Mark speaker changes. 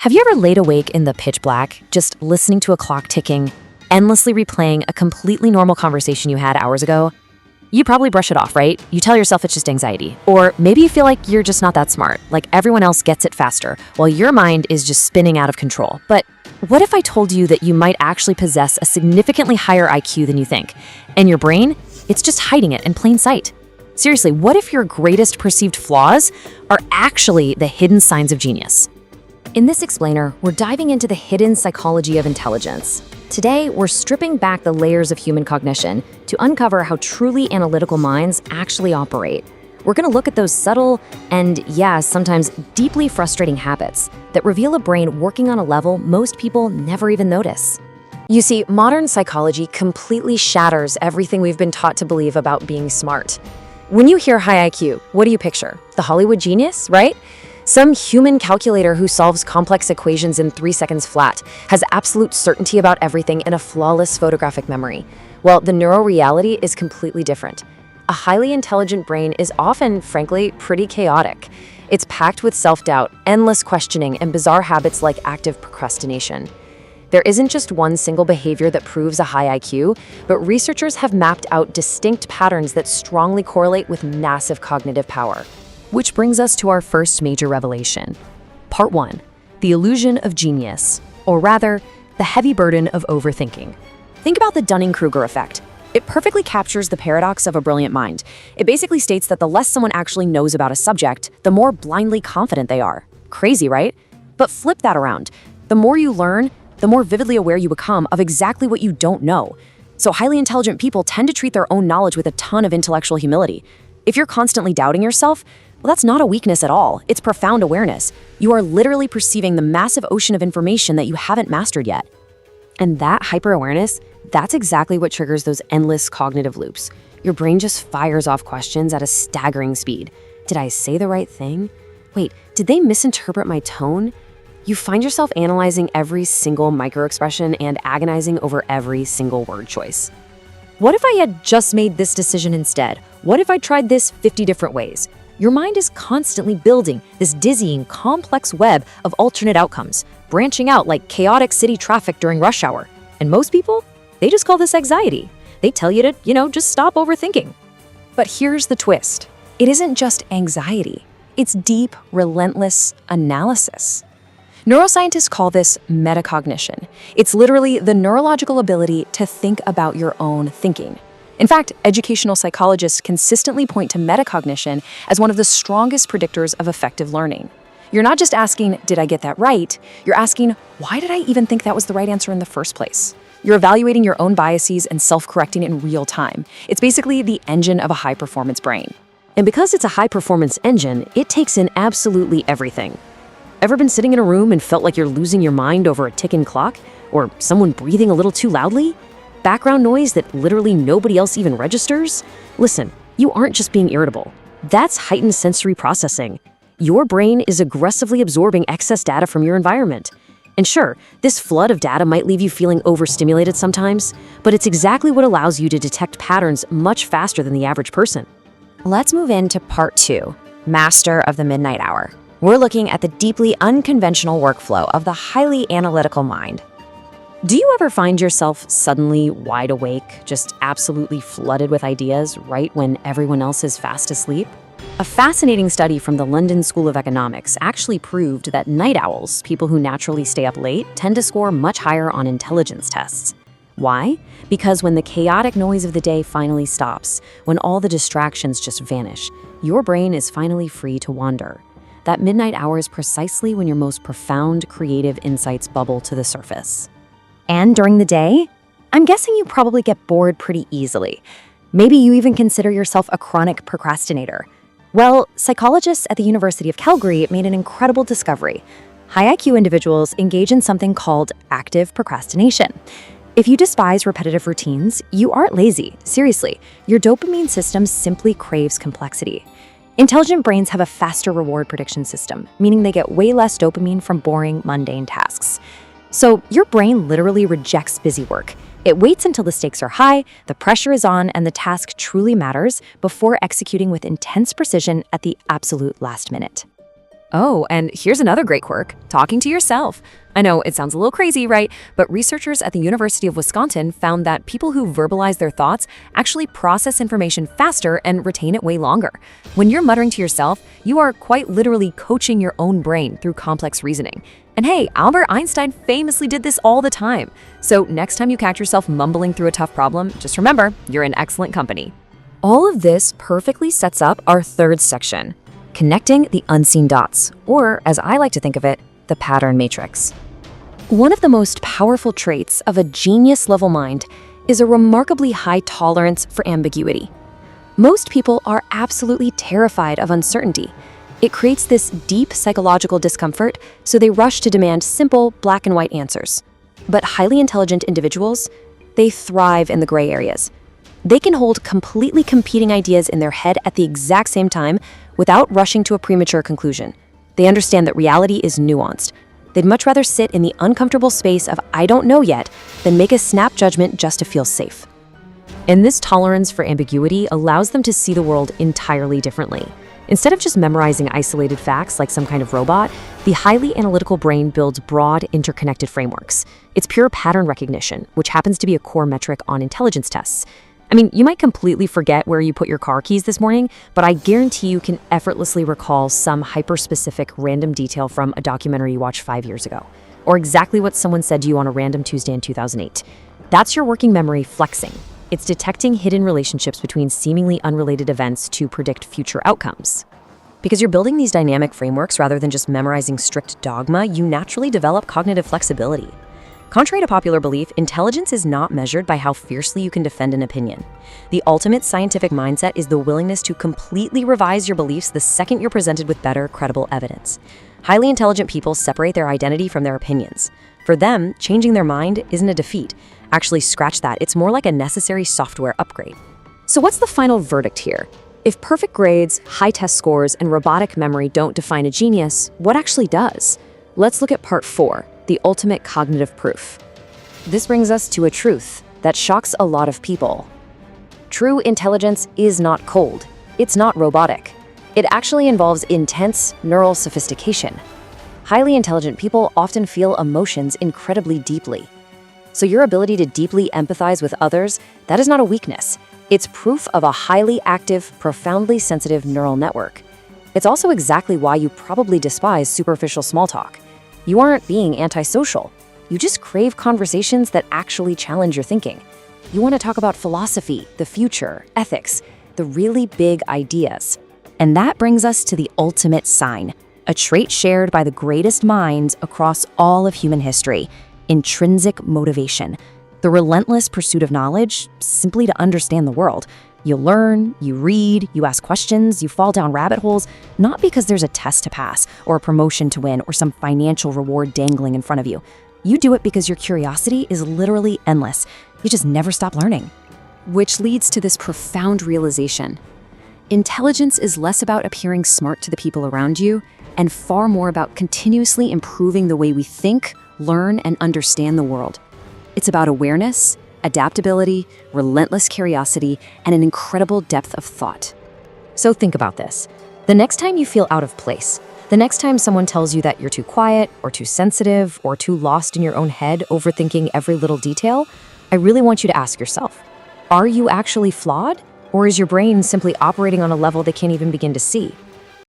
Speaker 1: Have you ever laid awake in the pitch black, just listening to a clock ticking, endlessly replaying a completely normal conversation you had hours ago? You probably brush it off, right? You tell yourself it's just anxiety. Or maybe you feel like you're just not that smart, like everyone else gets it faster, while your mind is just spinning out of control. But what if I told you that you might actually possess a significantly higher IQ than you think? And your brain, it's just hiding it in plain sight. Seriously, what if your greatest perceived flaws are actually the hidden signs of genius? In this explainer, we're diving into the hidden psychology of intelligence. Today, we're stripping back the layers of human cognition to uncover how truly analytical minds actually operate. We're going to look at those subtle and, sometimes deeply frustrating habits that reveal a brain working on a level most people never even notice. You see, modern psychology completely shatters everything we've been taught to believe about being smart. When you hear high IQ, what do you picture? The Hollywood genius, right? Some human calculator who solves complex equations in 3 seconds flat, has absolute certainty about everything and a flawless photographic memory. Well, the neuroreality is completely different. A highly intelligent brain is often, frankly, pretty chaotic. It's packed with self-doubt, endless questioning, and bizarre habits like active procrastination. There isn't just one single behavior that proves a high IQ, but researchers have mapped out distinct patterns that strongly correlate with massive cognitive power. Which brings us to our first major revelation. Part 1. The illusion of genius, or rather, the heavy burden of overthinking. Think about the Dunning-Kruger effect. It perfectly captures the paradox of a brilliant mind. It basically states that the less someone actually knows about a subject, the more blindly confident they are. Crazy, right? But flip that around. The more you learn, the more vividly aware you become of exactly what you don't know. So highly intelligent people tend to treat their own knowledge with a ton of intellectual humility. If you're constantly doubting yourself, well, that's not a weakness at all. It's profound awareness. You are literally perceiving the massive ocean of information that you haven't mastered yet. And that hyper-awareness, that's exactly what triggers those endless cognitive loops. Your brain just fires off questions at a staggering speed. Did I say the right thing? Wait, did they misinterpret my tone? You find yourself analyzing every single microexpression and agonizing over every single word choice. What if I had just made this decision instead? What if I tried this 50 different ways? Your mind is constantly building this dizzying, complex web of alternate outcomes, branching out like chaotic city traffic during rush hour. And most people, they just call this anxiety. They tell you to, just stop overthinking. But here's the twist. It isn't just anxiety. It's deep, relentless analysis. Neuroscientists call this metacognition. It's literally the neurological ability to think about your own thinking. In fact, educational psychologists consistently point to metacognition as one of the strongest predictors of effective learning. You're not just asking, did I get that right? You're asking, why did I even think that was the right answer in the first place? You're evaluating your own biases and self-correcting in real time. It's basically the engine of a high-performance brain. And because it's a high-performance engine, it takes in absolutely everything. Ever been sitting in a room and felt like you're losing your mind over a ticking clock? Or someone breathing a little too loudly? Background noise that literally nobody else even registers? Listen, you aren't just being irritable. That's heightened sensory processing. Your brain is aggressively absorbing excess data from your environment. And sure, this flood of data might leave you feeling overstimulated sometimes, but it's exactly what allows you to detect patterns much faster than the average person. Let's move into part 2, Master of the Midnight Hour. We're looking at the deeply unconventional workflow of the highly analytical mind. Do you ever find yourself suddenly wide awake, just absolutely flooded with ideas right when everyone else is fast asleep? A fascinating study from the London School of Economics actually proved that night owls, people who naturally stay up late, tend to score much higher on intelligence tests. Why? Because when the chaotic noise of the day finally stops, when all the distractions just vanish, your brain is finally free to wander. That midnight hour is precisely when your most profound creative insights bubble to the surface. And during the day, I'm guessing you probably get bored pretty easily. Maybe you even consider yourself a chronic procrastinator. Well, psychologists at the University of Calgary made an incredible discovery. High IQ individuals engage in something called active procrastination. If you despise repetitive routines, you aren't lazy. Seriously, your dopamine system simply craves complexity. Intelligent brains have a faster reward prediction system, meaning they get way less dopamine from boring, mundane tasks. So your brain literally rejects busy work. It waits until the stakes are high, the pressure is on, and the task truly matters before executing with intense precision at the absolute last minute. Oh, and here's another great quirk, talking to yourself. I know it sounds a little crazy, right? But researchers at the University of Wisconsin found that people who verbalize their thoughts actually process information faster and retain it way longer. When you're muttering to yourself, you are quite literally coaching your own brain through complex reasoning. And hey, Albert Einstein famously did this all the time. So next time you catch yourself mumbling through a tough problem, just remember, you're in excellent company. All of this perfectly sets up our third section, connecting the unseen dots, or as I like to think of it, the pattern matrix. One of the most powerful traits of a genius-level mind is a remarkably high tolerance for ambiguity. Most people are absolutely terrified of uncertainty. It creates this deep psychological discomfort, so they rush to demand simple, black and white answers. But highly intelligent individuals, they thrive in the gray areas. They can hold completely competing ideas in their head at the exact same time without rushing to a premature conclusion. They understand that reality is nuanced. They'd much rather sit in the uncomfortable space of "I don't know yet" than make a snap judgment just to feel safe. And this tolerance for ambiguity allows them to see the world entirely differently. Instead of just memorizing isolated facts like some kind of robot, the highly analytical brain builds broad, interconnected frameworks. It's pure pattern recognition, which happens to be a core metric on intelligence tests. I mean, you might completely forget where you put your car keys this morning, but I guarantee you can effortlessly recall some hyper-specific random detail from a documentary you watched 5 years ago, or exactly what someone said to you on a random Tuesday in 2008. That's your working memory flexing. It's detecting hidden relationships between seemingly unrelated events to predict future outcomes. Because you're building these dynamic frameworks rather than just memorizing strict dogma, you naturally develop cognitive flexibility. Contrary to popular belief, intelligence is not measured by how fiercely you can defend an opinion. The ultimate scientific mindset is the willingness to completely revise your beliefs the second you're presented with better, credible evidence. Highly intelligent people separate their identity from their opinions. For them, changing their mind isn't a defeat. Actually, scratch that. It's more like a necessary software upgrade. So what's the final verdict here? If perfect grades, high test scores, and robotic memory don't define a genius, what actually does? Let's look at part 4, the ultimate cognitive proof. This brings us to a truth that shocks a lot of people. True intelligence is not cold. It's not robotic. It actually involves intense neural sophistication. Highly intelligent people often feel emotions incredibly deeply. So your ability to deeply empathize with others, that is not a weakness. It's proof of a highly active, profoundly sensitive neural network. It's also exactly why you probably despise superficial small talk. You aren't being antisocial. You just crave conversations that actually challenge your thinking. You want to talk about philosophy, the future, ethics, the really big ideas. And that brings us to the ultimate sign, a trait shared by the greatest minds across all of human history: intrinsic motivation, the relentless pursuit of knowledge simply to understand the world. You learn, you read, you ask questions, you fall down rabbit holes, not because there's a test to pass or a promotion to win or some financial reward dangling in front of you. You do it because your curiosity is literally endless. You just never stop learning. Which leads to this profound realization. Intelligence is less about appearing smart to the people around you and far more about continuously improving the way we think, learn, and understand the world. It's about awareness, adaptability, relentless curiosity, and an incredible depth of thought. So think about this. The next time you feel out of place, the next time someone tells you that you're too quiet or too sensitive or too lost in your own head, overthinking every little detail, I really want you to ask yourself, are you actually flawed? Or is your brain simply operating on a level they can't even begin to see?